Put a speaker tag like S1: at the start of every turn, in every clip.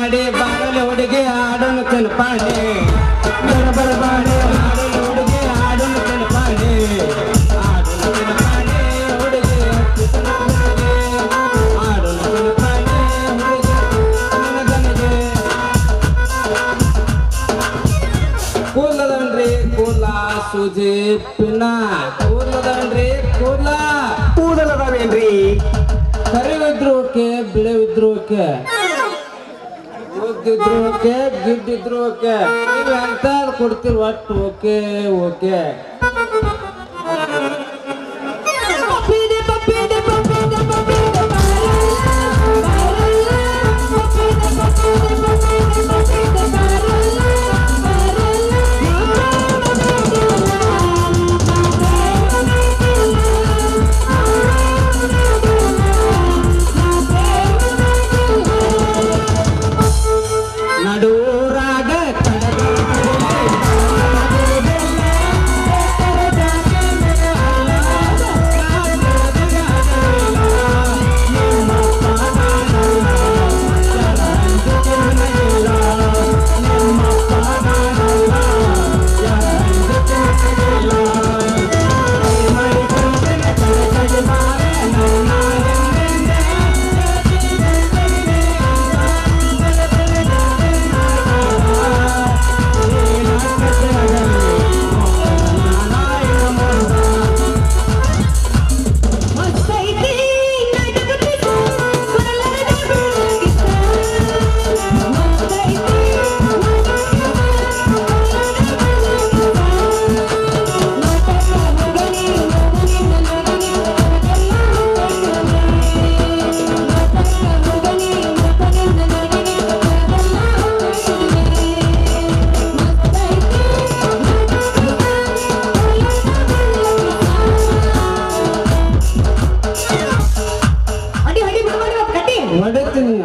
S1: ಮಾಡಿ ಬಾರಲೆ ಹುಡುಗಿ ಆಡೋನು ಚನಪಾಡಿ ಬರಬಾಡಿ ಆಡಲು ಹುಡುಗಿ ಆಡೋನು ಚನಪಾಡಿ ಆಡೋನು ಚನಪಾಡಿ ಹುಡುಗಿ ಆಡೋನು ಚನಪಾಡಿ ಹುಡುಗಿ ನನಗನಗೆ ಕೂದಲದವನ್ರಿ ಕೂದಲ ಸೂಜಿ ಪಿನ್ನ ಕೂದಲದವನ್ರಿ ಕೂದಲದವೇನ್ರಿ ಕರಿವಿದ್ರು ಓಕೆ ಬಿಳಿವಿದ್ರು ಓಕೆ ಓದಿದ್ರು ಓಕೆ ಗಿಡ್ಡಿದ್ರು ಓಕೆ ನೀವು ಎಂತ ಕೊಡ್ತೀರಿ ಒಟ್ಟು ಓಕೆ ಓಕೆ ನಡೂರಾಗ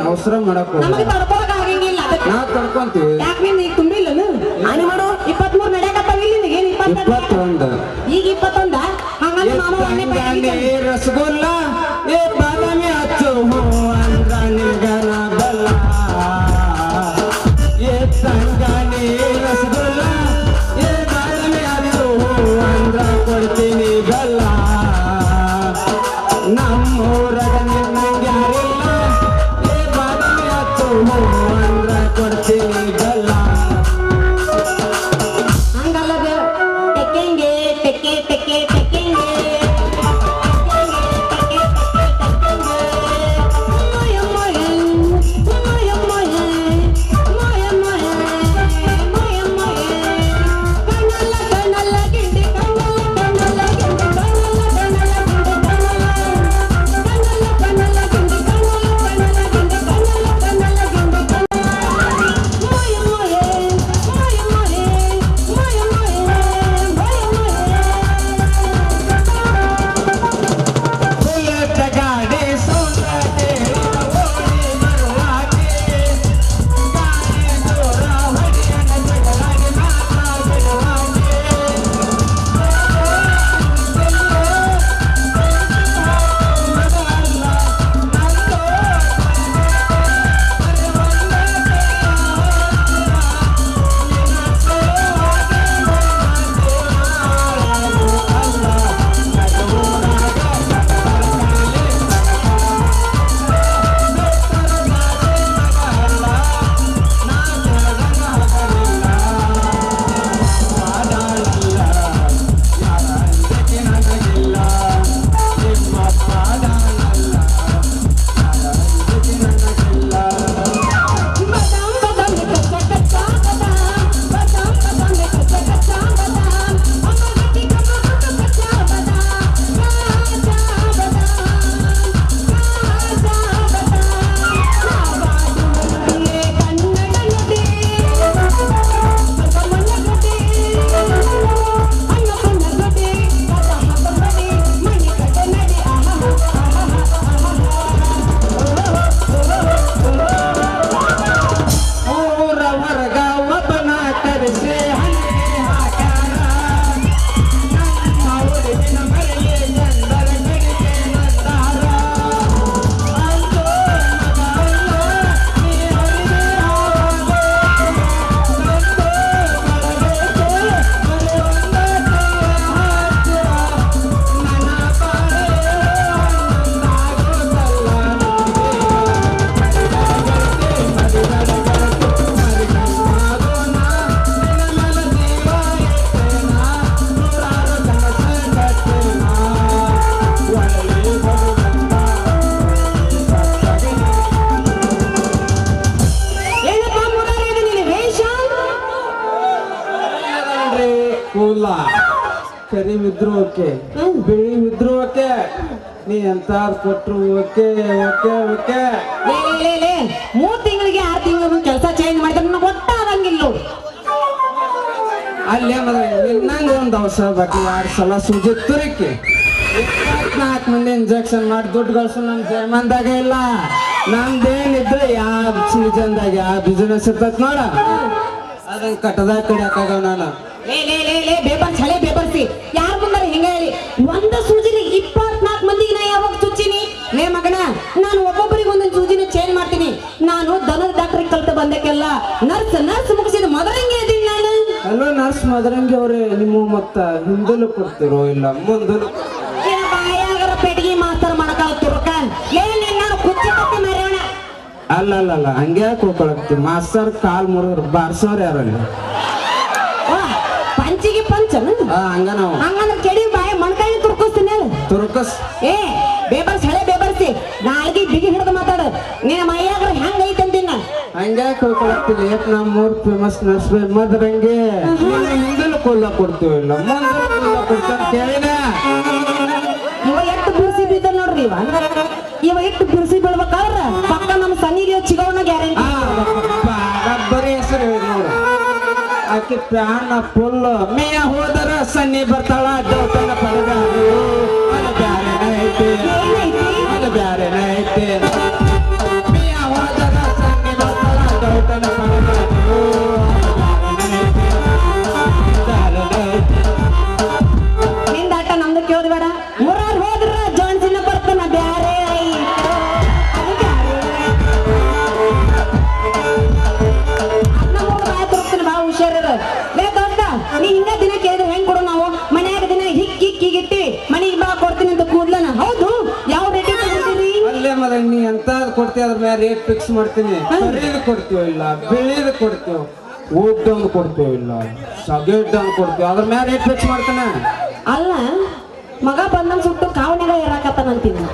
S1: ಅವಸರ ಮಾಡಕ್ ನಾ ತಡ್ಕೊಂತೀವಿ
S2: ಮಾಡು 23 ನಡೆಯಕತ್ತಾವ ಇಲ್ಲಿ ಏನ್
S1: 21
S2: ಈಗ 21
S1: ಹಂಗಂದ್ರೆ ರಸಗುಲ್ಲ ಏ ಬಾದಾಮಿ ಹಚ್ಚು ಹೂ ಅಂದ್ರ ನಿಲ್ಗನ ಬಲ್ಲ ಏ ತಂಗಾಣಿ ರಸಗುಲ್ಲ ಏ ಬಾದಾಮಿ ಹಚ್ಚು ಹೂ ಅಂದ್ರ ಕೊಡ್ತೀನಿ ಬಲ್ಲ ನಮ್ಮೂರಾಗ ನಿನ್ನಂಗೆ ಯಾರಿಲ್ಲ ಏ ಬಾದಾಮಿ ಹಚ್ಚು ಹೂ ಅಂದ್ರ ಕೊಡ್ತೀನಿ ಬಲ್ಲ
S2: ಹಂಗಲ್ಲದ ಟೆಕ್ಕೆಂಗೆ ಟೆಕ್ಕೆ ಟೆಕ್ಕೆ ಟೆಕ್ಕೆಂಗೆ
S1: ಇಲ್ಲ ಕರಿ ಇದ್ರು ಓಕೆ ಬಿಳಿ ಇದ್ರು ಓಕೆ ನೀ ಎಂತ ಕೊಟ್ರು ಓಕೆ ಓಕೆ ಓಕೆ
S2: ಲೇ 3 ತಿಂಗಳಿಗೆ 6 ತಿಂಗಳಿಗೆ ಕೆಲಸ ಚೇಂಜ್ ಮಾಡಿದ್ರೆ ನನಗೆ ಒಟ್ಟಾಗಂಗಿಲ್ಲ ನೋಡು.
S1: ಅಲ್ಲಿ ಇನ್ನಂಗ ಒಂದ್ ಅವಸರ ಬಾಕಿ 2 ಸಲ ಸೂಜಿ ತುರಿಕಿ 24 ಮಂದಿ ಇಂಜೆಕ್ಷನ್ ಮಾಡಿ ದುಡ್ಡು ಗಳಿಸು ನಮ್ ಜಯಮಂದಾಗ ಇಲ್ಲ. ನಮ್ದೇನಿದ್ರೆ ಯಾವ ಸೀಸನ್ದಾಗ ಯಾವ ಬಿಸಿನೆಸ್ ಇರ್ತೈತ್ ನೋಡ ಅದನ್ನ ಕಟ್ಟದಾಗ ಕಡಿಯಾಕಾಗ ನಾನು
S2: ಲೇ ಬೇಬರ್ಸಿ ಯಾರ ಮುಂದಾರ ಹಿಂಗ ಹೇಳಿ ಒಂದ ಸೂಜಿಲಿ 24 ಮಂದಿಗೆ ನಾ ಯಾವಾಗ ಚುಚ್ಚಿನಿ? ಲೇ ಮಗನ ನಾನು ಒಬ್ಬೊಬ್ಬರಿಗೆ ಒಂದೊಂದು ಸೂಜಿನ ಚೇಂಜ್ ಮಾಡ್ತೀನಿ. ನಾನು ದನದ ಡಾಕ್ಟರ್ ಕಲ್ತು ಬಂದಕ್ಕೆಲ್ಲ ನರ್ಸ್ ಮುಗಿಸಿದ ಮೊದಲಂಗೆ ಇದೀನಿ ನಾನು.
S1: ಹಲೋ ನರ್ಸ್ ಮದರಂಗಿ ಅವ್ರೆ, ನಿಮ್ಮ ಮತ್ತ ಹಿಂದಲು ಕೊಡ್ತಿರೋ ಇಲ್ಲ ಮುಂದಲು
S2: ಬಾಯಾಗರ ಪೆಟ್ಟಿಗೆ ಮಾಸ್ತರ್ ಮಾಡಕಾಲ ತುರ್ಕ ನಾನು ಕುಚ್ಚಿ ಕತ್ತಿ ಮರೆಯೋಣ.
S1: ಅಲ್ಲ ಹಂಗೆ ಹೋಗ್ಕೊಳಕ್ತಿ ಮಾಸ್ತರ್ ಕಾಲ್ ಮುರಿದ್ರು ಬಾರ್ಸೋರ್ ಯಾರಲ್ಲಿ
S2: ಪಂಚಿಗೆ ಪಂಚನ
S1: ಹಂಗ ನಾವು
S2: ಹಂಗಂದ್ರೆ ಕೆಡಿ ಬಾಯಿ ಮಣ್ಕಾಯಿ ತುರ್ಕೋಸ್ತೀನಿ
S1: ತುರ್ಕಸ್
S2: ಏ ಬೇಬರ್ಸಿ ನಾಲ್ಗಿ ಬಿಗಿ ಹಿಡಿದು ಮಾತಾಡ ನಿನ್ನ ಮೈಯಾಗ್ರ ಹೆಂಗ್ ಐತೆ ಅಂತಿನ
S1: ಹಂಗೆ ಹೋಗ್ಕೊಳಕ್ತಿಲ್ಲ ಏಕ್ ನಮ್ಮೂರ್ ಫೇಮಸ್ ನರ್ಸ್ ಮದರಂಗಿ ಹಿಂದಲು ಕೊಲ್ಲ ಕೊಡ್ತೀವಿಲ್ಲ ಮುಂದಲು ಕೊಲ್ಲ ಕೊಡ್ತಾರ ಕೇಳಿನ
S2: ಇವ ಎಷ್ಟು ಬಿರ್ಸಿ ಬಿದ್ದ ನೋಡ್ರಿ ಇವ ಎಷ್ಟು ಬಿರ್ಸಿ ಬೀಳ್ಬೇಕಾದ್ರ ಪಕ್ಕ ನಮ್ಮ ಸನ್ನಿಗೆ ಚಿಗವನ ಗ್ಯಾರಂಟಿ.
S1: ಬರೀ ಹೆಸರು ಹೇಳಿ ನೋಡು ಆಕೆ ಪ್ಯಾನ ಫುಲ್ ಮೇಯ ಹೋದರ ಸನ್ನಿ ಬರ್ತಾಳ ದೇವತನ ಪರಗಾರು ಅದು ಬ್ಯಾರೆನ ಐತಿ ಅದು ಬ್ಯಾರೆನ ಐತಿ ಮೇಯ ಹೋದರ ಸನ್ನಿ ಬರ್ತಾಳ ದೇವತನ ಪರಗಾರು
S2: ನಿಂದಾಟ ನಮ್ದು ಕೇಳೋದು ಬೇಡ. ಮೂರಾರು ಹೋದ್ರ ಜಾನ್ಸಿನ ಬರ್ತಾನ ಬ್ಯಾರೆ ಭಾಳ ಹುಷಾರ. ಲೇ ದೊಡ್ಡ ನೀ ಹಿಂಗ ದಿನ ಕೇಳಿದ್ರೆ ಹೆಂಗ್ ಕೊಡು ನಾವು ಮನ್ಯಾಗ ದಿನ ಹಿಕ್ಕಿಗಿಟ್ಟಿ ಮನೆಗೆ ಬಾ ಕೊಡ್ತೀನಿ ಅಂತ ಕೂಡ್ಲನ ಹೌದು ಯಾವ ರೇಟ್ ತಗೊಂಡಿರಿ?
S1: ಅಲ್ಲೇ ಮದ ನೀ ಎಂತ ಕೊಡ್ತೀವಿ ಅದ್ರ ಮೇಲೆ ರೇಟ್ ಫಿಕ್ಸ್ ಮಾಡ್ತೀನಿ. ಕರಿದು ಕೊಡ್ತೀವಿ ಇಲ್ಲ ಬಿಳಿದು ಕೊಡ್ತೀವಿ ಊಟಂದು ಕೊಡ್ತೀವಿ ಇಲ್ಲ ಸಗೇಟಂದು ಕೊಡ್ತೀವಿ ಅದ್ರ ಮೇಲೆ ರೇಟ್ ಫಿಕ್ಸ್ ಮಾಡ್ತಾನೆ.
S2: ಅಲ್ಲ ಮಗ ಬಂದಂಗ್ ಸುಟ್ಟು ಕಾವಣಿಗ ಏರಾಕತ್ತಾನಂತೀನಿ.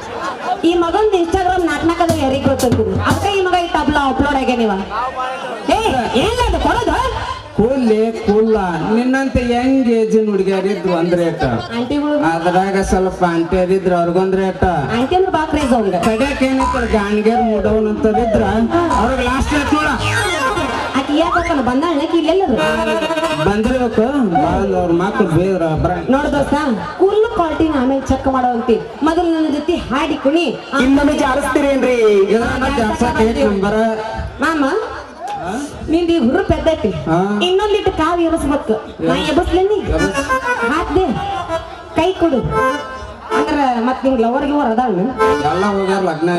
S2: ಈ ಮಗಂದು ಇನ್ಸ್ಟಾಗ್ರಾಮ್ ನಾಟಕದ ಯಾರಿಗೆ ಗೊತ್ತಂತೀನಿ ಅಕ್ಕ ಈ ಮಗ ಇಟ್ಟು ಅಪ್ಲೋಡ್ ಆಗ್ಯ ನೀವ ಏನಿಲ್ಲ ಕೊಡೋದು
S1: ಕೂಲ್ಲ ನಿನ್ನಂತ ಹೆಂಗ್ ಏಜಿನ ಹುಡುಗಿಯರಿದ್ರು ಒಂದ್ ರೇಟ್
S2: ಆಂಟಿಗಳು
S1: ಅದ್ರಾಗ ಸ್ವಲ್ಪ ಆಂಟಿಯರಿದ್ರ ಅವ್ರಿಗೊಂದ್ ರೇಟ್
S2: ಆಂಟಿ ಅಂದ್ರೆ ಬಾ ಕ್ರೇಜ್ ಅವ್ಗ
S1: ಕಡ್ಯಾಕ ಏನಿತ್ತು ಗಾಣಿಗೇರ್ ಮೂಡವನ್ ಅಂತರಿದ್ರ ಅವ್ರಿಗೆ ಲಾಸ್ಟ್ ರೇಟ್ ನೋಡ
S2: ಆಕಿ ಯಾಕನ ಬಂದಾಳಕಿ ಇಲ್ಲೆಲ್ಲದು
S1: ಬಂದಿರ್ಬೇಕು ಅವ್ರ ಮಕ್ಳು ಬೇದ್ರ
S2: ನೋಡ ದೋಸ್ತ ಕುಲ್ ಕ್ವಾಲಿಟಿನ ಆಮೇಲೆ ಚೆಕ್ ಮಾಡೋಂತಿ ಮೊದಲು ನನ್ನ ಜೊತೆ ಹಾಡಿ ಕುಣಿ
S1: ಇನ್ನೊಮ್ಮೆ ಜಾರಿಸ್ತೀರೇನ್ರಿ ನಂಬರ್
S2: ಮಾಮ ನಿಂದ ಈಗ ಹುರು ಪೆದ್ದೈತಿ ಇನ್ನೊಂದಿಟ್ಟು ಕಾವು ಎಬಸ್ಬೇಕು ನಾ ಎಬಸ್ಲೇನಿ ಹಾಕ್ದೆ ಕೈ ಕೊಡು ಅಂದ್ರ ಮತ್ ನಿಂಗ್ ಲವರ್ ಗಿವರ್ ಅದಾಳ
S1: ಎಲ್ಲ ಹೋಗ್ಯಾರ ಲಗ್ನ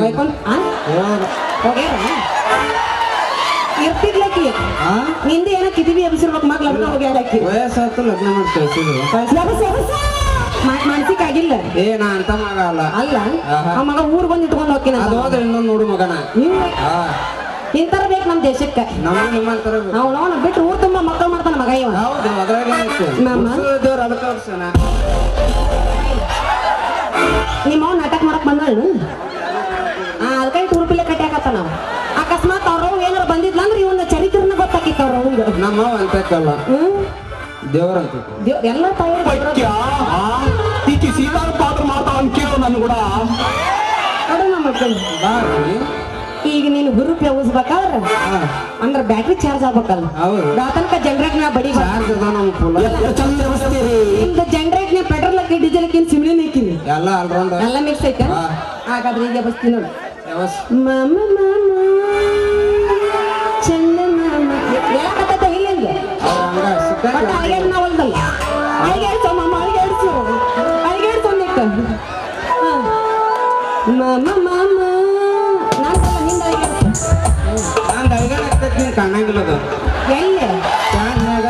S2: ಹೋಗ್ಯಾರ ಇರ್ತಿದ್ಲಕ್ಕಿ ನಿಂದ ಏನ ಕಿದಿವಿ ಎಬ್ಸಿರ್ಬೇಕು ಮಗ್ ಲಗ್ನ ಹೋಗ್ಯಾರಕ್ಕಿ
S1: ವಯಸ್ಸಾಯ್ತು ಲಗ್ನ ಮಾಡಿ ಕಳ್ಸಿದ್ರು
S2: ಮಾನಸಿಕ ಆಗಿಲ್ಲ
S1: ನಾ ಅಂತ ಮಗ ಅಲ್ಲ
S2: ಅಲ್ಲ ಆ ಮಗ ಊರ್ ಬಂದ್ ಇಟ್ಕೊಂಡ್ ಹೋಗ್ತೀನಿ
S1: ಅದು ಹೋದ್ರೆ ಇನ್ನೊಂದು ನೋಡು ಮಗನ
S2: ಇಂತರ ಬೇಕು ನಮ್ ದೇಶಕ್ಕೆ
S1: ನಮ್ಮ ನಿಮ್ಮಂತರ
S2: ಅವನು ಬಿಟ್ಟು ಊರ್ ತುಂಬಾ ಮಕ್ಕಳು ಮಾಡ್ತಾನ ಮಗ ಇವ
S1: ಹೌದು ಅದ್ರಾಗ ದೇವ್ರ ಅದಕ್ಕ ವರ್ಷನ
S2: ನಿಮ್ಮ ಅವ್ನು ನಾಟಕ ಮಾಡಕ್ ಬಂದಳು ಅದಕ್ಕೆ ಟೂರ್ಪಿಲೆ ಕಟ್ಟಾಕತ್ತ ನಾವು ಅಕಸ್ಮಾತ್ ಅವ್ರವ್ ಏನಾರ ಬಂದಿದ್ಲ ಅಂದ್ರೆ ಇವನ್ನ ಚರಿತ್ರನ ಗೊತ್ತಾಕಿತ್ತು ಅವ್ರವ್ಗ
S1: ನಮ್ಮ ಅಂತಕ್ಕಲ್ಲ ದೇವರಂತ
S2: ಎಲ್ಲ
S3: ಈಕಿ ಸೀತಾರ ಪಾತ್ರ ಮಾಡ್ತಾವ ಅಂತ ಕೇಳು ನನ್ ಕೂಡ
S2: ಈಗ ನೀನು ಗ್ರೂಪ್ ಉಸ್ಬೇಕಾದ್ರ ಅಂದ್ರ ಬ್ಯಾಟ್ರಿ ಚಾರ್ಜ್ ಆಗ್ಬೇಕಲ್ಲ ತನಕ ಜನರೇಟ್ ನಾ ಬಡಿ ನಿಮ್ದು ಜನರೇಟ್ ನೇ ಪೆಟ್ರೋಲ್ ಹಾಕಿ ಡೀಸೆಲ್ ಹಾಕಿ ಸಿಮ್ಲಿನ್ ಹಾಕಿನಿ
S1: ಎಲ್ಲ ಆಲ್ರೌಂಡ್
S2: ಎಲ್ಲ ಮಿಕ್ಸ್ ಐತೆ ಹಾಗಾದ್ರೆ ಈಗ ಬಸ್ತೀನಿ ನೋಡಿ ಮಾಮ ಚಂದ ಮಾಮ ಯಾಕತ್ತ ಇಲ್ಲಿಂದ ಅಳಿಗೇಡ್ ನಾ ಹೊಲ್ದಲ್ಲ ಅಳಿಗೇಡ್ಸೋ ಮಾಮ ಅಳಿಗೇಡ್ಸು ನಿಕ್ಕ ಮಾಮ ಮಾಮ ನಾನ್ ಹಿಂದ ಅಳಿಗೇಡ್ಸು
S1: ನಾನು ಅಳಿಗೇಡ್ ಆಗ್ತೈತಿ ನೀನು ಕಾಣಂಗಿಲ್ಲ ಅದು
S2: ಎಲ್ಲಿ
S1: ಕ್ಯಾನ್ಯಾಗ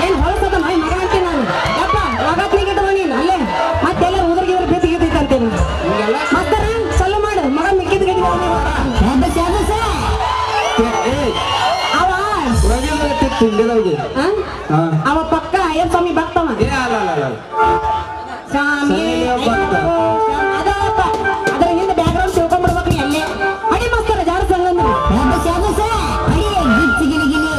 S2: ಏನ್ ಹೊಳಸದ ಮೈ ಮಗ ಅಂತೀನಿ ನಾನು ಯಪ್ಪ ಮಗ ಇಟ್ಟವ ನೀನು ಅಲ್ಲೇ ಮತ್ತೆಲ್ಲ ಉದ್ರಿಗೆ ಬೇತಿ ಗೀತೈತೆ ಅಂತೀನಿ ಮತ್ತರ ಸಲ್ಲ ಮಾಡು ಮಗ ಮಿಕ್ಕಿದ ಗಡಿ ಅವ ಅವ ಪಕ್ಕ ಅಯ್ಯಪ್ಪ ಸ್ವಾಮಿ ಭಕ್ತವ ಸ್ವಾಮಿ ಅದ್ರ ಹಿಂದೆ ಬ್ಯಾಕ್ಗ್ರೌಂಡ್ ತಿಳ್ಕೊಂಡ್ಬಿಡ್ಬೇಕು ನೀ ಅಲ್ಲೇ ಅಡಿ ಮಸ್ತರ ಜಾರ ಸಂಗಂದ್ರು
S3: ಗಿಲಿ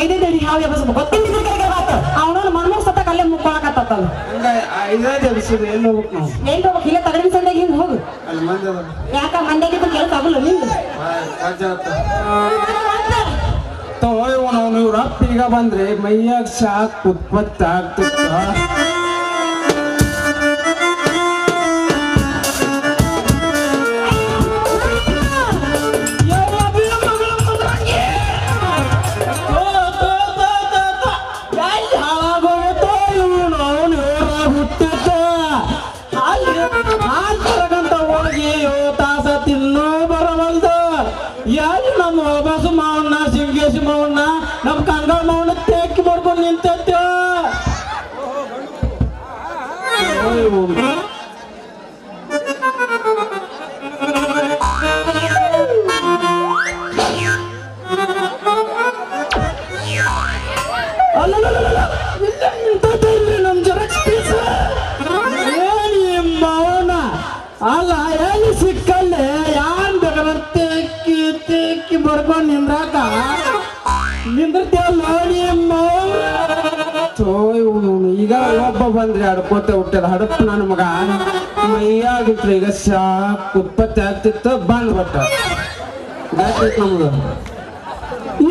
S2: ಐದೇ ಅಡಿ ಹಾವು ಎಬಸ್ಬೇಕು ಗೊತ್ತಿಲ್ಲ ಅವನವ್ನು ಮಣ್ಮೂಗ್ ಸತ್ತ ಅಲ್ಲೇ ಮುಕ್ಕೊಳಕತ್ತ
S1: ಹಂಗ ಐದೇ ಜಲ್ಸಿದ್ ಎಲ್ಲಿ ಹೋಗ್ಬೇಕು ನಾವು
S2: ಏನ್ ಹೋಗ್ಬೇಕು ಇಲ್ಲ ತಗಡಿನ ಸಂದಾಗ ಹಿಂಗ್ ಹೋಗು
S1: ಅಲ್ಲಿ ಮಂದಿ ಅದ
S2: ಯಾಕ ಮಂದ್ಯಾಗಿದ್ದು ಕೆಲಸ ಆಗಲ್ಲ ನಿಂದು
S1: ಅವನು ಇವ್ರ ಅಪ್ಪ ಈಗ ಬಂದ್ರೆ ಮೈಯಾಗ ಶಾಕ್ ಉತ್ಪತ್ತಿ ಆಗ್ತಿತ್ತ
S3: ನಮ್ ಕಂಗಾಳ ಮಾವನ ತೆಕ್ಕಿ ಬರ್ಕೊಂಡು ನಿಂತೈತೆ ನಮ್ ಜೆರಾಕ್ಸ್ ಪೀಸ್ ಮಾವನ ಅಲ್ಲ ಎಲ್ಲಿ ಸಿಕ್ಕಲ್ಲೇ ಯಾನ್ ಬೇಕಾದ್ರೆ ತೆಕ್ಕಿ ತೆಕ್ಕಿ ಬರ್ಕೊಂಡು ನಿಂದ್ರಾಕ
S1: ಈಗ ಒಬ್ಬ ಬಂದ್ರೆ ಅಡ್ಕೋತೆ ಹುಟ್ಟದ ಹಡಪ್ ನನ್ನ ಮಗ ಮೈಯಾಗಿತ್ತು ಈಗ ಶಾಕ್ ಉತ್ಪತ್ತಿ ಆಗ್ತಿತ್ತು ಬಂದ್ ಬಟ್ಟ ನಮ್ದು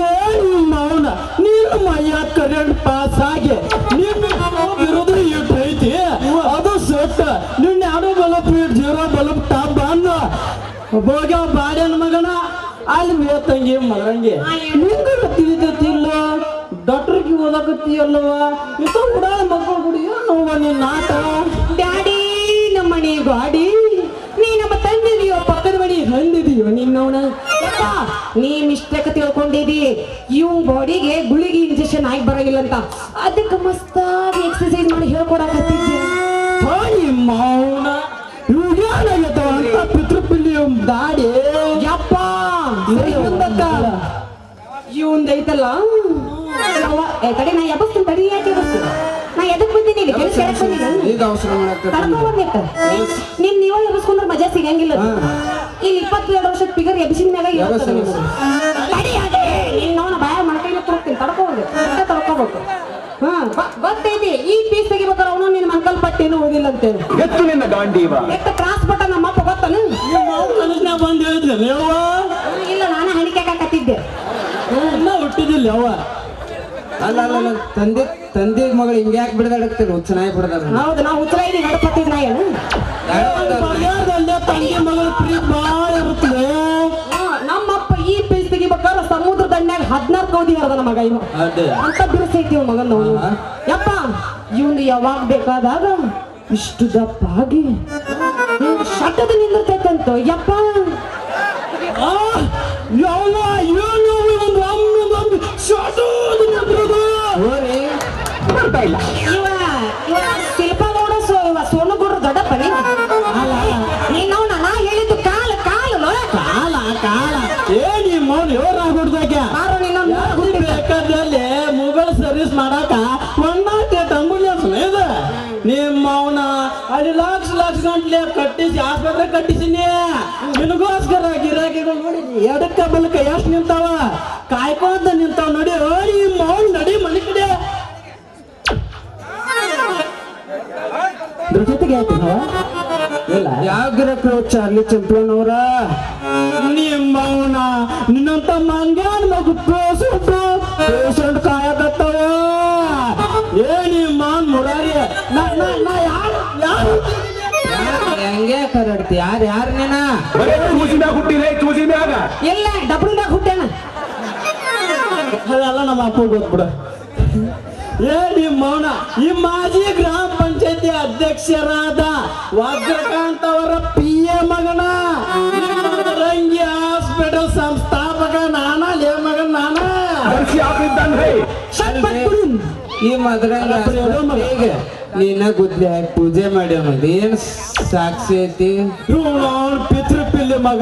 S3: ಏನು ಮೌನ ನೀನು ಮೈಯ ಕರೆಂಟ್ ಪಾಸ್ ಆಗಿ ನಿನ್ನ ವಿರೋಧ ಐತಿ ಅದು ಸೊಟ್ಟ ನಿನ್ನ ಯಾರು ಬಲಪ್ ಜೀರೋ ಬಲಪ್ ಟಾಪ್ ಬಂದ ಹೋಗ್ಯಾವ ಬಾಡ್ಯನ ಮಗನ ಅಲ್ಲಿ ಮೇತಂಗಿ ಮಗಂಗೆ ನಿಂಗರ ತಿಳಿದಿಲ್ಲ ಡಾಕ್ಟರ್ಗೆ ಓದಾಕತ್ತೀಯಲ್ಲವ ಇತ ಉಡಾಳ ಮಕ್ಕಳು ಕುಡಿಯೋ ನೋವ ನಿನ್ನ ಆಟ
S2: ಡ್ಯಾಡಿ ನಮ್ಮನೆ ಗಾಡಿ ನೀ ನಮ್ಮ ತಂದಿದೀಯೋ ಪಕ್ಕದ ಮನಿ ಹೊಂದಿದೀಯೋ ನಿನ್ನವನ ನೀ ಮಿಸ್ಟೇಕ್ ತಿಳ್ಕೊಂಡಿದಿ ಇವ್ ಬಾಡಿಗೆ ಗುಳಿಗೆ ಇಂಜೆಕ್ಷನ್ ಆಗಿ ಬರಂಗಿಲ್ಲ ಅಂತ ಅದಕ್ಕೆ ಮಸ್ತಾಗಿ ಎಕ್ಸರ್ಸೈಸ್ ಮಾಡಿ ಹೇಳ್ಕೊಡಕತ್ತಿದ್ದೆ
S3: ಮೌನ ಇವಾಗೇನಾಗತ್ತವ ಅಂತ ಪಿತೃಪಿಲ್ಲಿ ದಾಡಿ
S2: ಯಪ್ಪ ಇವಂದ ಐತಲ್ಲ ತಡಿ ನಾ ಎಬಸ್ತೀನಿ ತಡಿ ಯಾಕೆ ಎಬಸ್ತೀನಿ ನಾ ಎದಕ್ ಬಂದೀನಿ ಇಲ್ಲಿ ಕೆಲಸ ಹೇಳಕ್ ಬಂದಿಲ್ಲ
S1: ಈಗ ಅವಸರ ಮಾಡಕ್ಕೆ
S2: ತಡ್ಕೊಂಡ್ಬಿಟ್ಟು ನೀವ ಎಬಸ್ಕೊಂಡ್ರೆ ಮಜಾ ಸಿಗಂಗಿಲ್ಲ ಇಲ್ಲಿ 22 ವರ್ಷದ ಫಿಗರ್ ಎಬಸಿನ ಮ್ಯಾಗ ನಿನ್ನವನ ಬಾಯ ಮಣಕೈನ ತುರುಕ್ತೀನಿ ತಡ್ಕೊಂಡು ತಡ್ಕೋಬೇಕು ಗೊತ್ತೈತಿ ಈ ಪೀಸ್ ತೆಗಿಬೇಕಾದ್ರೆ ಅವನು ನಿನ್ನ ಮಂಕಲ್ ಪಟ್ಟೇನು ಓದಿಲ್ಲ ಅಂತೇಳಿ
S3: ಎತ್ತು ನಿನ್ನ ಗಾಂಡೀವ
S2: ಎಷ್ಟು ಕ್ರಾಸ್ ಬಟ್ಟ ನಮ್ಮಪ್ಪ ಗೊತ್ತಾನು
S3: ಬಂದು ಹೇಳಿದ್ರಲ್ಲ ಯವ್ವ
S2: ಇಲ್ಲ ನಾನು ಹಣಿಕಾಕತ್ತಿದ್ದೆ
S3: ಹುಟ್ಟಿದಿಲ್ಲ ಯವ್ವ
S1: ಅಲ್ಲ ತಂದೆ ಮಗಳು ಹಿಂಗೆ ಯಾಕೆ ಬಿಡದಾಡಕ್ತೀರಿ ಚೆನ್ನಾಗಿ ಬಿಡದಾಡ
S2: ಹೌದು ನಾವು ಉತ್ತರ ಇದೀವಿ ನಡ್ಪತ್ತಿದ್ ನಾ ಏನು
S3: ತಂಗಿ ಮಗಳ ಪ್ರೀತಿ ಬಾಳ ಇರುತ್ತದೆ
S2: ನಮ್ಮಪ್ಪ ಈ ಪೀಸ್ ತೆಗಿಬೇಕಾದ್ರೆ ಸಮುದ್ರ ದಂಡ್ಯಾಗ 16 ಕೌದಿ ಹರದ ಮಗ ಇವ ಅಂತ ಬಿರುಸೈತಿ ಇವ ಮಗನ್ ನಾವು ಯಪ್ಪ ಇವಂದು ಯಾವಾಗ ಬೇಕಾದಾಗ ಇಷ್ಟು ದಪ್ಪ ಆಗಿ ಶಟದ ನಿಂದಿರ್ತೈತಂತ ಯಪ್ಪ ಇವ ಶಿಲ್ಪಗೌಡ ಸೋನುಗೌಡ್ರ ದೊಡ್ಡಪ್ಪ ನೀನು ನಾ ಹೇಳಿದ್ದು ಕಾಲ
S3: ಏನಿ ಮೌನ್ ಯೋರಾಗ್ಬಿಡ್ದಾಗ ಬೇಕಾದಲ್ಲಿ ಮೊಬೈಲ್ ಸರ್ವಿಸ್ ಮಾಡಾಕ 108 ಆಂಬುಲೆನ್ಸ್ ಇದೆ ನಿಮ್ಮ ಅವನ ಅಲ್ಲಿ ಲಕ್ಷ ಗಂಟ್ಲೆ ಕಟ್ಟಿಸಿ ಆಸ್ಪತ್ರೆ ಕಟ್ಟಿಸಿನಿ ನಿನಗೋಸ್ಕರ ಗಿರಾಕಿಗಳು ನೋಡಿ ಎಡಕ್ಕ ಬಲಕ ಎಷ್ಟು ನಿಂತಾವ ಕಾಯ್ಕೊಂತ ನಿಂತಾವ ನೋಡಿ ಈ ಮೌನ್ ನಡಿ ಮನೆ ಕಡೆ ಜೊತೆಗೆ ಆಯ್ತು
S1: ಇಲ್ಲ ಯಾವ ಗಿರಕ್ರು ಚಾರ್ಲಿ ಚಾಂಪಿಯನ್ ಅವರ
S3: ನಿಮ್ಮವನ ನಿನ್ನಂತ ಮಂಗ್ಯಾನ ಮಗು ಪೇಷಂಟ್ ಕಾಯಕತ್ತವ ಏನಿ ಮಾನ್ ಮುರಾರಿ
S1: ಹೆಂಗೆ ಕರಡ್ತಿ ಯಾರು ನೀನ
S2: ಎಲ್ಲ ಡಬ್ಲ್ಯಾಗ ಹುಟ್ಟ್ಯಾನ
S3: ಅದೆಲ್ಲ ನಮ್ಮ ಅಪ್ಪ ಗೊತ್ಬಿಡ ಏನಿ ಮೌನ ಈ ಮಾಜಿ ಗ್ರಾಮ ಪಂಚಾಯತಿ ಅಧ್ಯಕ್ಷರಾದ ವಜ್ರಕಾಂತ್ ಅವರ ಪಿಎ ಮಗನ ರಂಗಿ ಹಾಸ್ಪಿಟಲ್ ಸಂಸ್ಥಾಪಕ ನಾನ ಲೇ ಮಗನ್ ನಾನ
S1: ಈ ಮದ್ರಂಗ ನೀನ ಗುದ್ಲಿ ಹಾಕಿ ಪೂಜೆ ಮಾಡಿ ಅನ್ನೋದು ಏನ್ ಸಾಕ್ಷಿ ಐತಿ
S3: ಪಿತೃಪಿಲ್ಲಿ ಮಗ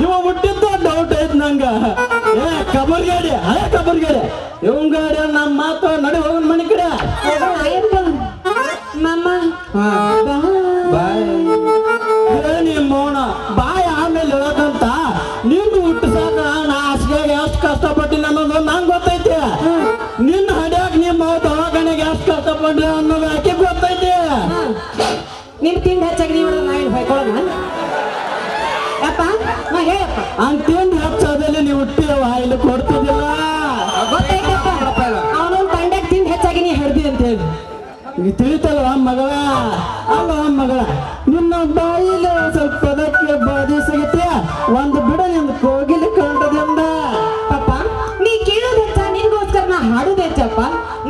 S3: ಇವ ಹುಟ್ಟಿದ್ದ ಡೌಟ್ ಐತ್ ನಂಗ ಏ ಕಬರ್ಗಾಡಿ ಹಳೆ ಕಬರ್ಗಾಡಿ ಇವ್ ಗಾಡಿ ನಮ್ಮ ಮಾತು ನಡಿ ಹೋಗನ್ ಮನೆ ಕಡೆ
S2: ಮಾಮ
S1: ಬಾಯ್
S3: ನಿಮ್ಮ ಮೌನ ಬಾಯ್ ಆಮೇಲೆ ಹೇಳಕಂತ ನೀನು ಹುಟ್ಟು ಸಾಕ ನಾ ಹಾಸಿಗೆ ಎಷ್ಟು ಕಷ್ಟಪಟ್ಟಿನ ಅನ್ನೋದು ನಂಗೆ ಗೊತ್ತೈತೆ
S2: ನಿನ್ ತಿಂಡಿ ಹೆಚ್ಚಾಗಿ ನೀವು ನಾ ಏನು ಹೊಯ್ಕೊಳ್ಳೋಣ ಯಪ್ಪ ಹಾ ಹೇಳಪ್ಪ
S3: ಅಂತೇನು ಹೆಚ್ಚಾದಲ್ಲಿ ನೀವು ಹುಟ್ಟಿದವ ಇಲ್ಲಿ ಕೊಡ್ತಿದ್ದಿಲ್ಲ
S2: ಗೊತ್ತಾಯ್ತಪ್ಪ ಅವನೊಂದು ತಂಡ್ಯಾಗ ತಿಂಡಿ ಹೆಚ್ಚಾಗಿ ನೀ ಹಿಡ್ದಿ ಅಂತ ಹೇಳಿ
S3: ಈಗ ತಿಳಿತಲ್ವ ಮಗಳ ಅಲ್ಲ ಮಗಳ ನಿನ್ನ ಬಾಯಿಲಿ ಸ್ವಲ್ಪ ಪದಕ್ಕೆ ಬಾದಿ ಸಿಗುತ್ತೆ ಒಂದು ಬಿಡ ನಿಂದು ಕೋಗಿಲಿ ಕಂಡದಿಂದ
S2: ಪಾಪ ನೀ ಕೇಳೋದು ಹೆಚ್ಚ ನಿನ್ಗೋಸ್ಕರ ನಾ ಹಾಡೋದು ಹೆಚ್ಚಪ್ಪ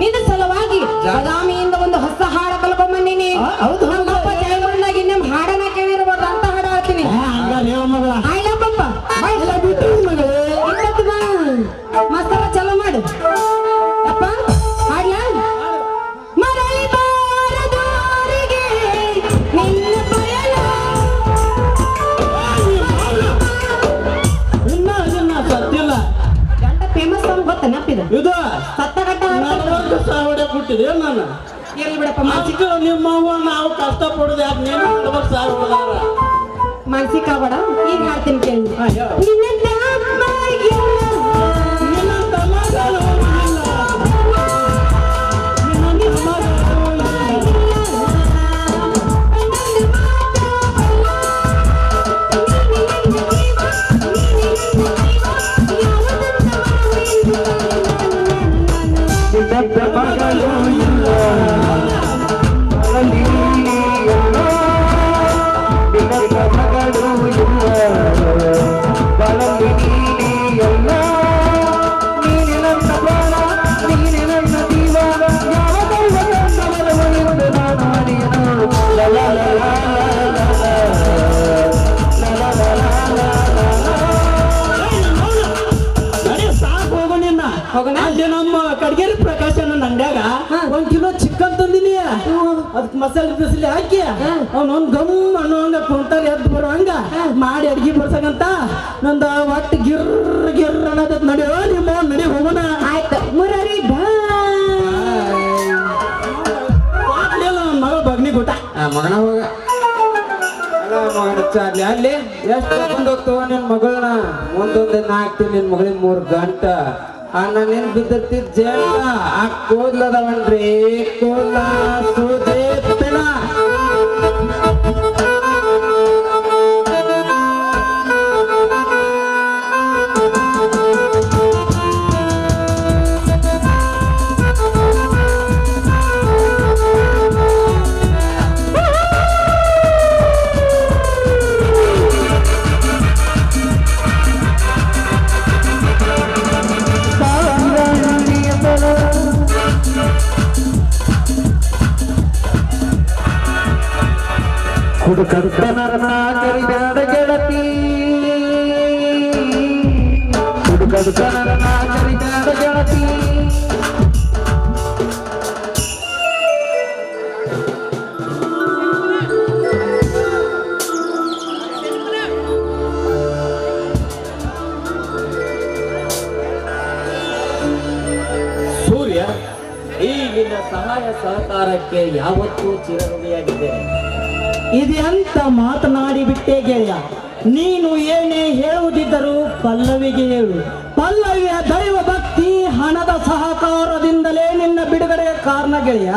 S2: ನಿನ್ನ ಸಲುವಾಗಿ ಬಾದಾಮಿಯಿಂದ ಒಂದು ಹೊಸ ಹಾಡ ಕಲ್ಕೊಂಬಂದಿನಿ
S3: ಹೌದು
S2: ನಮ್ಮಪ್ಪ ಜಯಮಣ್ಣಾಗಿ ನಮ್ಮ ಹಾಡನ್ನ ಕೇಳಿರ್ಬಾರ್ದು ಅಂತ ಹಾಡ ಹೇಳ್ತೀನಿ
S3: ಹಂಗಾರೆ ಹೇಳ ಮಗಳ
S2: ಆಯ್ಲಪ್ಪಪ್ಪ
S3: ಎಲ್ಲ ಬಿಟ್ಟು ಮಗಳೇ
S2: ಇವತ್ತು ಬಾ ಮಸ್ತರ ಚಲೋ ಮಾಡು ಅಪ್ಪ ಹಾಡ್ಲಾ ಮರಳಿ ಬಾರದೋರಿಗೆ ನಿನ್ನ ಪಯಣ
S3: ಇನ್ನ ಸತ್ತಿಲ್ಲ
S2: ಗಂಡ ಫೇಮಸ್ ಸಾಂಗ್ ಗೊತ್ತ ನೆನಪಿದ
S3: ಇದು
S2: ಸತ್ತ ಗಂಟ
S3: ನಡವರ್ಗ ಸಾವಡೆ ಬಿಟ್ಟಿದೆ ನಾನು
S2: ಇರ್ಲಿ ಬಿಡಪ್ಪ
S3: ಅದಕ್ಕೆ ನಿಮ್ಮ ಅವ್ವ ನಾವು ಕಷ್ಟ ಪಡೋದು ಯಾಕೆ ನೀನು ನಡವರ್ಗ ಸಾವು ಹೊಡೆದಾರ
S2: ಮಾನಸಿಕ ಬೇಡ ಈಗ ಹಾಡ್ತೀನಿ ಕೇಳಿ
S3: ಹಾ, ಹೇಳು.
S2: ನಿನ್ನ ದಾಂಪತ್ಯ
S3: ನಿನ್ನ ತಮ್ಮಗಳು ಇಲ್ಲ. ನಿನ್ನ ತಮ್ಮಗಳು ಇಲ್ಲ. ನಡಿ, ಸಾಕ್ ಹೋಗು ನಿನ್ನ.
S2: ಹೋಗೋಣ?
S3: ಅಲ್ಲಿ ನಮ್ಮ ಕಡ್ಗೇರಿ ಪ್ರಕಾಶ್ ನನ್ನ ಅಂಗಡ್ಯಾಗ ಒಂದ್ ಕಿಲೋ ಚಿಕನ್ ತಂದಿನಿ ಅದಕ್ಕೆ ಮಸಾಲೆ ಬಿಸಿಲಿ ಹಾಕಿ ಅವನೊಂದ್ ಗಮ್ ಅನ್ನೋಂಗ ಕುಂಟಲ್ ಎದ್ದು ಬರೋ ಹಂಗ ಮಾಡಿ ಅಡ್ಗಿ ಬರ್ಸಕಂತ ನಂದ ಒಟ್ಟು ಗಿರ್ ಗಿರ್ ಅನ್ನೋದ್ ನಡೆಯೋ ನಿಮ್ಮ ನಡಿ ಹೋಗೋಣ
S2: ಆಯ್ತು ಮುರಾರಿ
S3: ನನ್ನ ಮಗ ಬಗ್ನಿ ಊಟ
S1: ಮಗನ ಹೋಗ ಅಲ್ಲ ಮಗನ ಚಾರ್ಲಿ ಅಲ್ಲಿ ಎಷ್ಟು ಬಂದು ಹೋಗ್ತವ ನಿನ್ ಮಗಳನ್ನ ಮುಂದೊಂದು ಹಾಕ್ತೀನಿ ನಿನ್ ಮಗಳಿಗೆ 3 ಗಂಟೆ ನಾನು ನಿನ್ ಬಿದ್ದಿರ್ತಿದ್ ಜೇಂಟ ಆ ಕೂದ್ಲದವನ್ರಿ ಕೂದ್ಲ ಸುದೇಪಿನ ಹುಡುಕಡುಕನರನ ಕರಿಬೇಡ ಗೆಳತಿ ಹುಡುಕಡುಕನರನ ಕರಿಬೇಡ ಗೆಳತಿ
S4: ಸೂರ್ಯ ಈ ನಿನ್ನ ಸಹಾಯ ಸಹಕಾರಕ್ಕೆ ಯಾವತ್ತೂ ಚಿರಋಣಿಯಾಗಿದ್ದೇನೆ.
S3: ಇದೆಂತ ಮಾತನಾಡಿ ಬಿಟ್ಟೆ ಗೆಳೆಯ ನೀನು ಏನೇ ಹೇಳುವುದಿದ್ದರೂ ಪಲ್ಲವಿಗೆ ಹೇಳು ಪಲ್ಲವಿಯ ದೈವ ಭಕ್ತಿ ಹಣದ ಸಹಕಾರದಿಂದಲೇ ನಿನ್ನ ಬಿಡುಗಡೆಗೆ ಕಾರಣ ಗೆಳೆಯ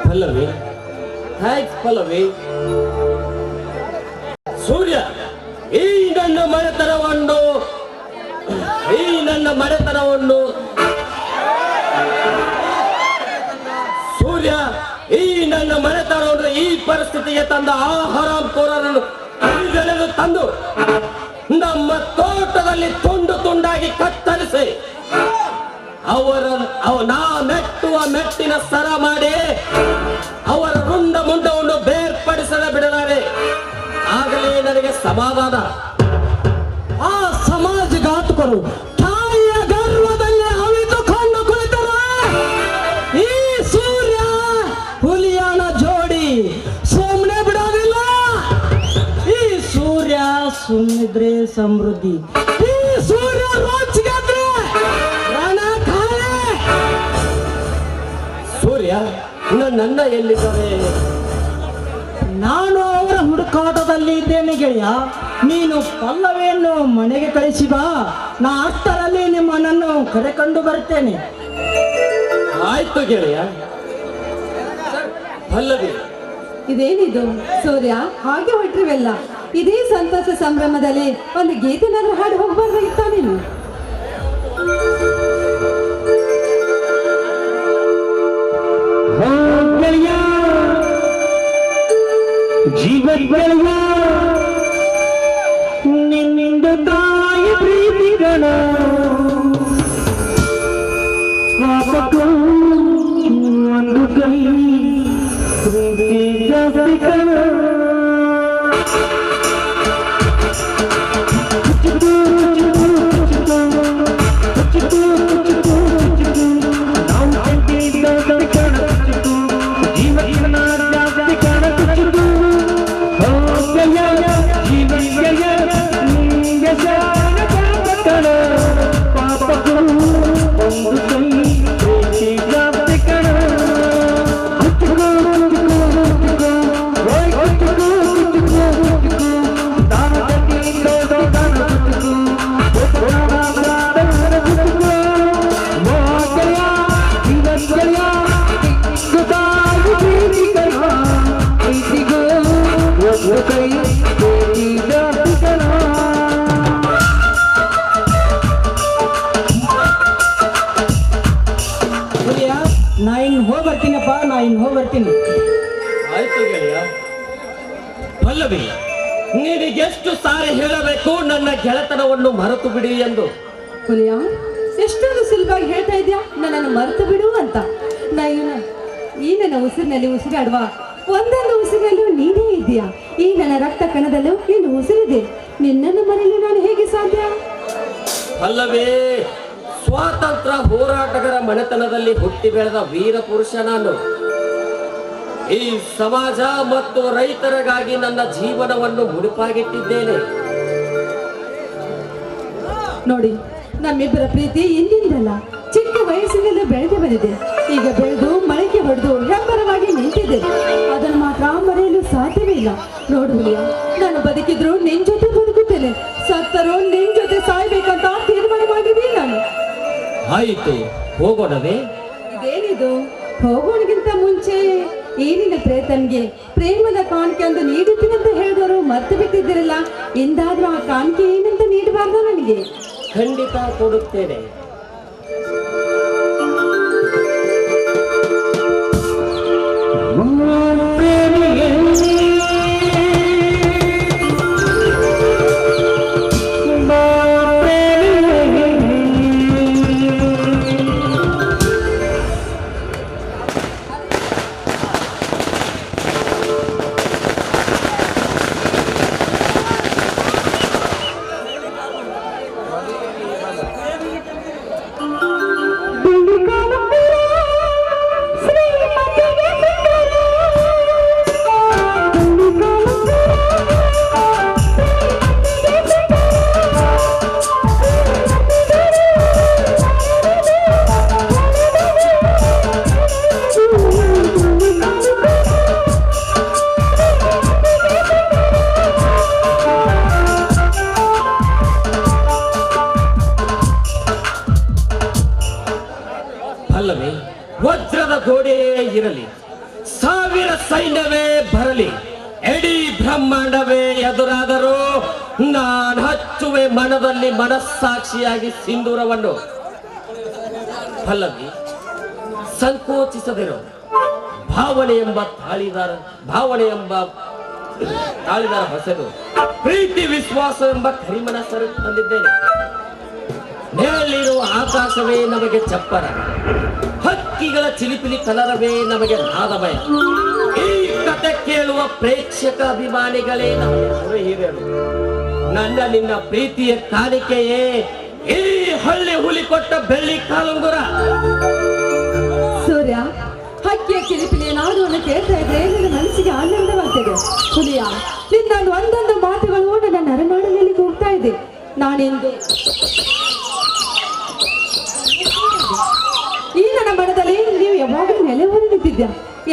S4: ಪಲ್ಲವಿ, ಥ್ಯಾಂಕ್ಸ್ ಪಲ್ಲವಿ. ಸೂರ್ಯ, ಈ ನನ್ನ ಮನೆತನವನ್ನು ಸೂರ್ಯ, ಈ ನನ್ನ ಮನೆತನವನ್ನು ಈ ಪರಿಸ್ಥಿತಿಗೆ ತಂದ ಆಹಾರಕೋರರನ್ನು ಕೈಗೆಳೆದು ತಂದು ನಮ್ಮ ತೋಟದಲ್ಲಿ ತುಂಡು ತುಂಡಾಗಿ ಕತ್ತರಿಸಿ ನಾ ಮೆಟ್ಟುವ ಮೆಟ್ಟಿನ ಸರ ಮಾಡಿ ಅವರ ರುಂಡ ಮುಂಡವನ್ನು ಬೇರ್ಪಡಿಸದೆ ಬಿಡಲಾರೆ. ಆಗಲೇ ನನಗೆ ಸಮಾಧಾನ.
S3: ಆ ಸಮಾಜಘಾತಕರು ತಾಯಿಯ ಗರ್ವದಲ್ಲಿ ಅವಿತುಕೊಂಡು ಕುಳಿತರ ಈ ಸೂರ್ಯ ಹುಲಿಯಾನ ಜೋಡಿ ಸುಮ್ಮನೆ ಬಿಡೋದಿಲ್ಲ. ಈ ಸೂರ್ಯ ಸುಮ್ಮನಿದ್ರೆ ಸಮೃದ್ಧಿ, ಈ ಸೂರ್ಯ ರೋಚಿಗಾದ್ರೆ ರಣ ಖಾಲಿ.
S4: ಸೂರ್ಯ, ನನ್ನ ಎಲ್ಲಿದ್ದಾರೆ?
S3: ನಾನು ಅವರ ಹುಡುಕಾಟದಲ್ಲಿ ಇದ್ದೇನೆ ಗೆಳೆಯ. ನೀನು ಪಲ್ಲವಿಯನ್ನು ಮನೆಗೆ ಕಳಿಸಿ ಬಾ, ನಾ ಅಷ್ಟರಲ್ಲಿ ನಿಮ್ಮನನ್ನು ಕರೆಕೊಂಡು ಬರ್ತೇನೆ.
S4: ಆಯ್ತು ಗೆಳೆಯ. ಪಲ್ಲವಿ,
S2: ಇದೇನಿದು ಸೂರ್ಯ, ಹಾಗೆ ಹೊರಟ್ರಿವೆಲ್ಲ. ಇದೇ ಸಂತೋಷ ಸಂಭ್ರಮದಲ್ಲಿ ಒಂದು ಗೀತೆನಾದ್ರೂ ಹಾಡಿ ಹೋಗ್ಬಾರ್ದಾಗಿತ್ತ ನೀನು?
S3: ಜೀವಗಳ ನಿನ್ನಿಂದ ತಾಯಿ ಪ್ರೀತಿಗಳ ಪಾಪಕ್ಕೂ ಒಂದು ಕೈ ಪ್ರೀತಿ ಜಾಸ್ತಿ ಕಣ.
S1: ನಾ ಇನ್ನು ಹೋಗಿ ಬರ್ತೀನಪ್ಪ, ನಾ ಇನ್ನು ಹೋಗಿ ಬರ್ತೀನಿ.
S4: ಆಯ್ತು ಗೆಳೆಯ. ಪಲ್ಲವಿ, ನಿನಗೆಷ್ಟು ಸಾರಿ ಹೇಳಬೇಕು ನನ್ನ ಗೆಳೆತನವನ್ನು ಮರೆತು ಬಿಡಿ ಎಂದು?
S2: ಹುಲಿಯ, ಎಷ್ಟೊಂದು ಸುಲಭವಾಗಿ ಹೇಳ್ತಾ ಇದ್ಯಾ ನನ್ನನ್ನು ಮರೆತು ಬಿಡು ಅಂತ. ಈ ನನ್ನ ಉಸಿರಿನಲ್ಲಿ ಉಸಿರಾಡುವ ಒಂದೊಂದು ಉಸಿರಲ್ಲೂ ನೀನೇ ಇದೆಯಾ. ಈ ನನ್ನ ರಕ್ತ ಕಣದಲ್ಲೂ ನೀನು ಉಸಿರಿದೆ. ನಿನ್ನನ್ನು ಮರೆಯಲು ನಾನು ಹೇಗೆ ಸಾಧ್ಯ?
S4: ಪಲ್ಲವಿ, ಸ್ವಾತಂತ್ರ್ಯ ಹೋರಾಟಗಾರ ಮನೆತನದಲ್ಲಿ ಹುಟ್ಟಿ ಬೆಳೆದ ವೀರ ಪುರುಷ ನಾನು. ಈ ಸಮಾಜ ಮತ್ತು ರೈತರಿಗಾಗಿ ನನ್ನ ಜೀವನವನ್ನು ಮುಡುಪಾಗಿಟ್ಟಿದ್ದೇನೆ.
S2: ನೋಡಿ, ನಮ್ಮಿಬ್ಬರ ಪ್ರೀತಿ ಇಂದಿಂದಲ್ಲ, ಚಿಕ್ಕ ವಯಸ್ಸಿನಲ್ಲೂ ಬೆಳೆದು ಬಂದಿದೆ. ಈಗ ಬೆಳೆದು ಮಳೆಗೆ ಹೊಡೆದು ಹೆಬ್ಬರವಾಗಿ ನಿಂತಿದೆ. ಅದನ್ನು ಮಾತ್ರ ಮರೆಯಲು ಸಾಧ್ಯವೇ ಇಲ್ಲ. ನೋಡು ಹುಲಿಯ, ನಾನು ಬದುಕಿದ್ರು ನಿನ್ ಜೊತೆ ಬದುಕುತ್ತೇನೆ, ಸತ್ತರೂ ನಿನ್ ಜೊತೆ ಸಾಯ್ಬೇಕಂತ ತೀರ್ಮಾನ ಮಾಡಿದ್ವಿ ನಾನು.
S4: ಆಯಿತು, ಹೋಗೋಣವೇ?
S2: ಇದೇನಿದು? ಹೋಗೋಣಗಿಂತ ಮುಂಚೆ ಏನಿನ ಪ್ರೇತನ್ಗೆ ಪ್ರೇಮದ ಕಾಣಿಕೆ ಅಂತ ನೀಡುತ್ತೀನಿ ಅಂತ ಹೇಳಿದವರು ಮರ್ತು ಬಿಟ್ಟಿದ್ದೀರಲ್ಲ. ಎಂದಾದ್ರೂ ಆ ಕಾಣಿಕೆ ಏನಂತ ನೀಡಬಾರ್ದು ನನಗೆ?
S4: ಖಂಡಿತ ಕೊಡುತ್ತೇನೆ. ಅಲ್ಲವೇ, ವಜ್ರದ ಗೋಡೆಯೇ ಇರಲಿ, ಸಾವಿರ ಸೈನ್ಯವೇ ಬರಲಿ, ಇಡೀ ಬ್ರಹ್ಮಾಂಡವೇ ಎದುರಾದರೂ ನಾನು ಹಚ್ಚುವೆ ಮನದಲ್ಲಿ ಮನಸ್ಸಾಕ್ಷಿಯಾಗಿ ಸಿಂಧೂರವನ್ನು. ಪಲ್ಲವಿ, ಸಂಕೋಚಿಸದಿರು. ಭಾವನೆ ಎಂಬ ತಾಳಿದಾರ ಹೊಸದು, ಪ್ರೀತಿ ವಿಶ್ವಾಸ ಎಂಬ ಕರಿಮನ ಸರು ತಂದಿದ್ದೇನೆ. ಮೇಲಿರುವ ಆಕಾಶವೇ ನಮಗೆ ಚಪ್ಪರ, ಹಕ್ಕಿಗಳ ಚಿಲಿಪಿಲಿ ಕಲರವೇ ನಮಗೆ ನಾದಮಯ. ಈ ಕತೆ ಕೇಳುವ ಪ್ರೇಕ್ಷಕ ಅಭಿಮಾನಿಗಳೇ ನಮಗೆ ಹಿರಿಯರು. ನನ್ನ ನಿನ್ನ ಪ್ರೀತಿಯ ಕಾಣಿಕೆಯೇ ಈ ಹಳ್ಳಿ ಹುಲಿ ಕೊಟ್ಟ ಬೆಳ್ಳಿ ಕಾಲುಂಗುರ.
S2: ಸೂರ್ಯ, ಹಕ್ಕಿಯ ಚಿಲಿಪಿಲಿಯ ನಾದವನ್ನು ಕೇಳ್ತಾ ಇದ್ರೆ ನನ್ನ ಮನಸ್ಸಿಗೆ ಆನಂದವಾಗ್ತದೆ. ಹುಲಿಯ, ನಿನ್ನ ಒಂದೊಂದು ಮಾತುಗಳು ನನ್ನ ನರನಾಡಿನಲ್ಲಿ ಹೋಗ್ತಾ ಇದೆ. ನಾನೆಂದು ಈ ನನ್ನ ಮನದಲ್ಲಿ ನೀವು ಯಾವಾಗಲೂ ನೆಲೆಯೂರಿ ನಿಂತಿದ್ದ.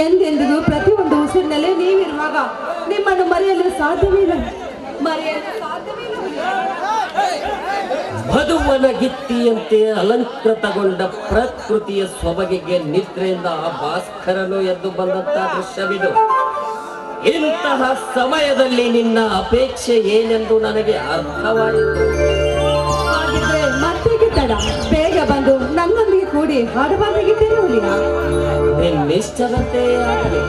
S2: ಎಂದೆಂದಿಗೂ ಪ್ರತಿಯೊಂದು ಉಸಿರಿನಲ್ಲೇ ನೀವಿರುವಾಗ ನಿಮ್ಮನ್ನು ಮರೆಯಲು ಸಾಧ್ಯವೇ ಇಲ್ಲ.
S4: ಮಧು ಯೌವನಗಿತ್ತಿಯಂತೆ ಅಲಂಕೃತಗೊಂಡ ಪ್ರಕೃತಿಯ ಸೊಬಗಿಗೆ ನಿದ್ರೆಯಿಂದ ಆ ಭಾಸ್ಕರನು ಎದ್ದು ಬಂದಂತ ದೃಶ್ಯವಿದು. ಇಂತಹ ಸಮಯದಲ್ಲಿ ನಿನ್ನ ಅಪೇಕ್ಷೆ ಏನೆಂದು ನನಗೆ ಅರ್ಥವಾಯಿತು.
S2: ಹಾಗಿದ್ರೆ ಮತ್ತೆ ತಡ, ಬೇಗ ಬಂದು ನನ್ನೊಂದಿಗೆ ಕೂಡಿ ಹಾಡಬಾರ್ದಾಗಿದ್ದೇನೆ ಹುಲಿಯ.
S4: ನಿನ್ನಿಷ್ಟದಂತೆ ಆಗಲಿ.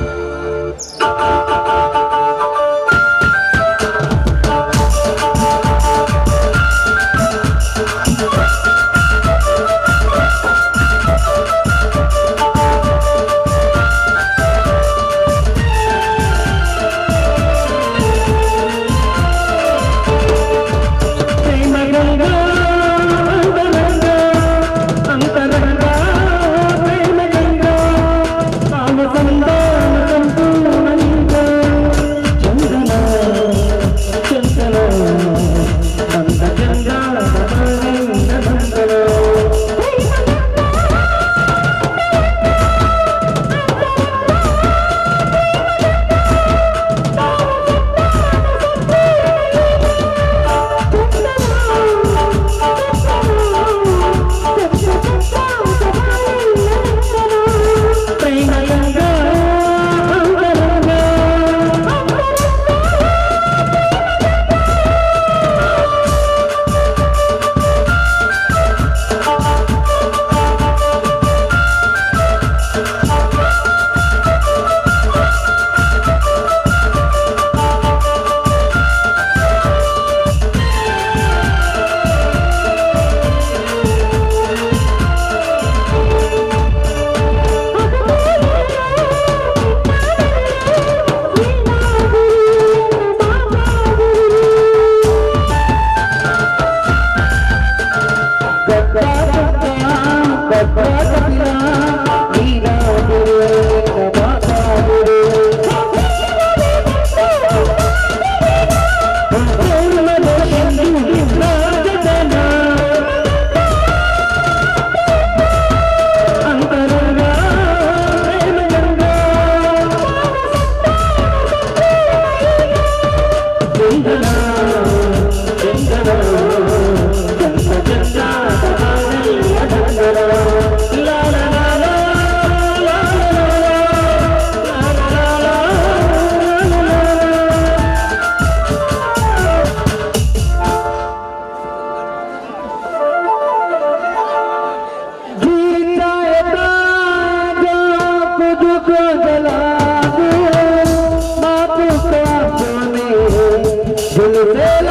S3: Hey!